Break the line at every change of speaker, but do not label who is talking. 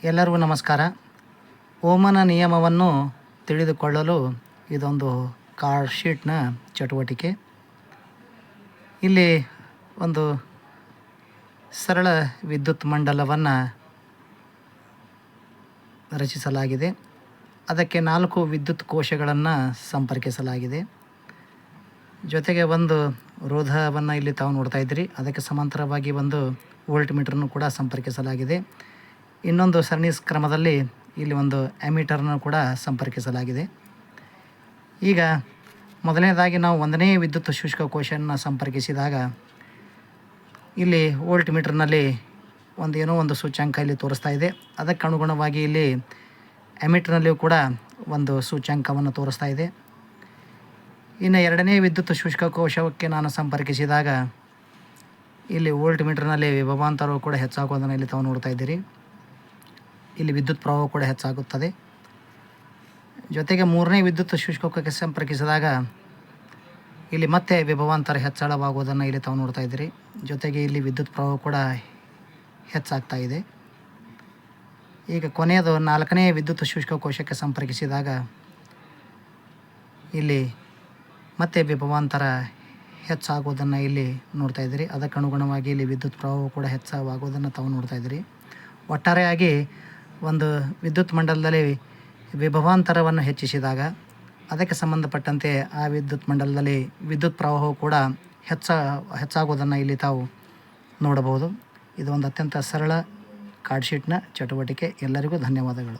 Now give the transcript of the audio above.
ಎಲ್ಲರಿಗೂ ನಮಸ್ಕಾರ. ಓಮನ ನಿಯಮವನ್ನು ತಿಳಿದುಕೊಳ್ಳಲು ಇದೊಂದು ಕಾರ್ಡ್ ಶೀಟ್ನ ಚಟುವಟಿಕೆ. ಇಲ್ಲಿ ಒಂದು ಸರಳ ವಿದ್ಯುತ್ ಮಂಡಲವನ್ನು ರಚಿಸಲಾಗಿದೆ. ಅದಕ್ಕೆ 4 ವಿದ್ಯುತ್ ಕೋಶಗಳನ್ನು ಸಂಪರ್ಕಿಸಲಾಗಿದೆ. ಜೊತೆಗೆ ಒಂದು ರೋಧವನ್ನು ಇಲ್ಲಿ ತಾವು ನೋಡ್ತಾ ಇದ್ದೀರಿ. ಅದಕ್ಕೆ ಸಮಾಂತರವಾಗಿ ಒಂದು ವೋಲ್ಟ್ ಮೀಟರ್ನು ಕೂಡ ಸಂಪರ್ಕಿಸಲಾಗಿದೆ. ಇನ್ನೊಂದು ಸರಣಿ ಕ್ರಮದಲ್ಲಿ ಇಲ್ಲಿ ಒಂದು ಅಮೀಟರ್ನ ಕೂಡ ಸಂಪರ್ಕಿಸಲಾಗಿದೆ. ಈಗ ಮೊದಲನೇದಾಗಿ ನಾವು 1ನೇ ವಿದ್ಯುತ್ ಶುಷ್ಕ ಕೋಶವನ್ನು ಸಂಪರ್ಕಿಸಿದಾಗ ಇಲ್ಲಿ ವೋಲ್ಟ್ ಮೀಟರ್ನಲ್ಲಿ ಏನೋ ಒಂದು ಸೂಚ್ಯಂಕ ಇಲ್ಲಿ ತೋರಿಸ್ತಾ ಇದೆ. ಅದಕ್ಕೆ ಅನುಗುಣವಾಗಿ ಇಲ್ಲಿ ಅಮೀಟರ್ನಲ್ಲಿಯೂ ಕೂಡ ಒಂದು ಸೂಚ್ಯಂಕವನ್ನು ತೋರಿಸ್ತಾ ಇದೆ. ಇನ್ನು 2ನೇ ವಿದ್ಯುತ್ ಶುಷ್ಕ ಕೋಶಕ್ಕೆ ನಾನು ಸಂಪರ್ಕಿಸಿದಾಗ ಇಲ್ಲಿ ವೋಲ್ಟ್ ಮೀಟರ್ನಲ್ಲಿ ವಿಭವಾಂತರವು ಕೂಡ ಹೆಚ್ಚಾಗೋದನ್ನು ಇಲ್ಲಿ ತಾವು ನೋಡ್ತಾ ಇದ್ದೀರಿ. ಇಲ್ಲಿ ವಿದ್ಯುತ್ ಪ್ರವಾಹ ಕೂಡ ಹೆಚ್ಚಾಗುತ್ತದೆ. ಜೊತೆಗೆ 3ನೇ ವಿದ್ಯುತ್ ಶುಷ್ಕಕ್ಕೆ ಸಂಪರ್ಕಿಸಿದಾಗ ಇಲ್ಲಿ ಮತ್ತೆ ವಿಭವಾಂತರ ಹೆಚ್ಚಳವಾಗುವುದನ್ನು ಇಲ್ಲಿ ತಾವು ನೋಡ್ತಾ ಇದ್ದೀರಿ. ಜೊತೆಗೆ ಇಲ್ಲಿ ವಿದ್ಯುತ್ ಪ್ರವಾಹ ಕೂಡ ಹೆಚ್ಚಾಗ್ತಾ ಇದೆ. ಈಗ ಕೊನೆಯದು 4ನೇ ವಿದ್ಯುತ್ ಶುಷ್ಕ ಕೋಶಕ್ಕೆ ಸಂಪರ್ಕಿಸಿದಾಗ ಇಲ್ಲಿ ಮತ್ತೆ ವಿಭವಾಂತರ ಹೆಚ್ಚಾಗುವುದನ್ನು ಇಲ್ಲಿ ನೋಡ್ತಾ ಇದ್ದೀರಿ. ಅದಕ್ಕೆ ಅನುಗುಣವಾಗಿ ಇಲ್ಲಿ ವಿದ್ಯುತ್ ಪ್ರವಾಹ ಕೂಡ ಹೆಚ್ಚಾಗುವುದನ್ನು ತಾವು ನೋಡ್ತಾ ಇದ್ದೀರಿ. ಒಟ್ಟಾರೆಯಾಗಿ ಒಂದು ವಿದ್ಯುತ್ ಮಂಡಲದಲ್ಲಿ ವಿಭವಾಂತರವನ್ನು ಹೆಚ್ಚಿಸಿದಾಗ ಅದಕ್ಕೆ ಸಂಬಂಧಪಟ್ಟಂತೆ ಆ ವಿದ್ಯುತ್ ಮಂಡಲದಲ್ಲಿ ವಿದ್ಯುತ್ ಪ್ರವಾಹವು ಕೂಡ ಹೆಚ್ಚಾಗುವುದನ್ನು ಇಲ್ಲಿ ತಾವು ನೋಡಬಹುದು. ಇದು ಒಂದು ಅತ್ಯಂತ ಸರಳ ಕಾರ್ಡ್ ಶೀಟ್ನ ಚಟುವಟಿಕೆ. ಎಲ್ಲರಿಗೂ ಧನ್ಯವಾದಗಳು.